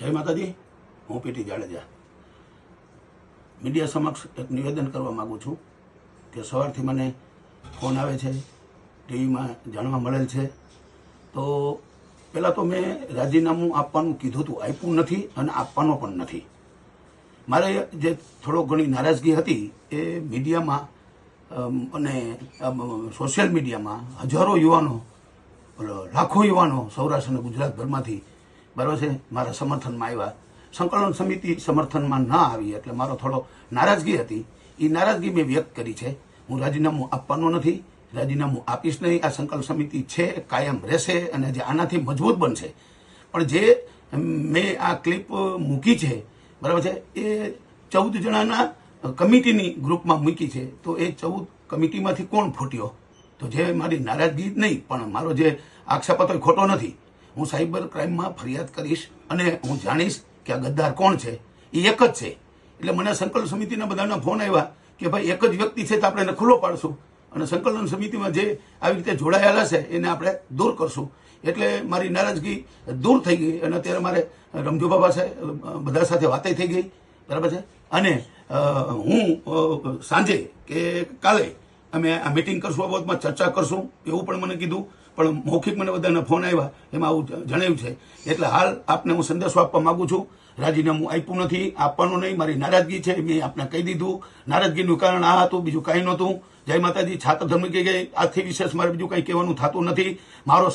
જય માતાજી, હું પીટી જાડેજા મીડિયા સમક્ષ એક નિવેદન કરવા માગું છું કે સવારથી મને ફોન આવે છે, ટીવીમાં જાણવા મળેલ છે. તો પહેલાં તો મેં રાજીનામું આપવાનું કીધું હતું, આપ્યું નથી અને આપવાનો પણ નથી. મારે જે થોડો ઘણી નારાજગી હતી એ મીડિયામાં અને સોશિયલ મીડિયામાં હજારો યુવાનો, લાખો યુવાનો સૌરાષ્ટ્ર અને ગુજરાતભરમાંથી બરાબર છે મારા સમર્થનમાં આવ્યા. સંકલન સમિતિ સમર્થનમાં ના આવી એટલે મારો થોડો નારાજગી હતી. એ નારાજગી મેં વ્યક્ત કરી છે. હું રાજીનામું આપવાનો નથી, રાજીનામું આપીશ નહીં. આ સંકલન સમિતિ છે, કાયમ રહેશે અને જે આનાથી મજબૂત બનશે. પણ જે મેં આ ક્લિપ મૂકી છે બરાબર છે એ 14 જણાના કમિટીની ગ્રુપમાં મૂકી છે. તો એ 14 કમિટીમાંથી કોણ ફૂટ્યો? તો જે મારી નારાજગી નહીં પણ મારો જે આક્ષેપ હતો એ ખોટો નથી. હું સાયબર ક્રાઇમમાં ફરિયાદ કરીશ અને હું જાણીશ કે આ ગદ્દાર કોણ છે. એ એક જ છે. એટલે મને સંકલન સમિતિના બધાના ફોન આવ્યા કે ભાઈ એક જ વ્યક્તિ છે તો આપણે એને ખુલ્લો પાડશું અને સંકલન સમિતિમાં જે આવી રીતે જોડાયેલા છે એને આપણે દૂર કરશું. એટલે મારી નારાજગી દૂર થઈ ગઈ અને અત્યારે મારે રમજુ બાબા સાહેબ બધા સાથે વાતે થઈ ગઈ બરાબર છે. અને હું સાંજે કે કાલે અમે આ મિટિંગ કરશું, આ બાબતમાં ચર્ચા કરશું એવું પણ મને કીધું. પણ મૌખિક મને બધાના ફોન આવ્યા એમાં આવું જણાવ્યું છે. એટલે હાલ આપને હું સંદેશો આપવા માંગુ છું, રાજીનામું આપ્યું નથી, આપવાનું નહીં. મારી નારાજગી છે, મેં આપને કહી દીધું. નારાજગીનું કારણ આ હતું, બીજું કાંઈ નહોતું. જય માતાજી. છાત્ર ધર્મ કે આજથી વિશેષ મારે બીજું કંઈ કહેવાનું થતું નથી. મારો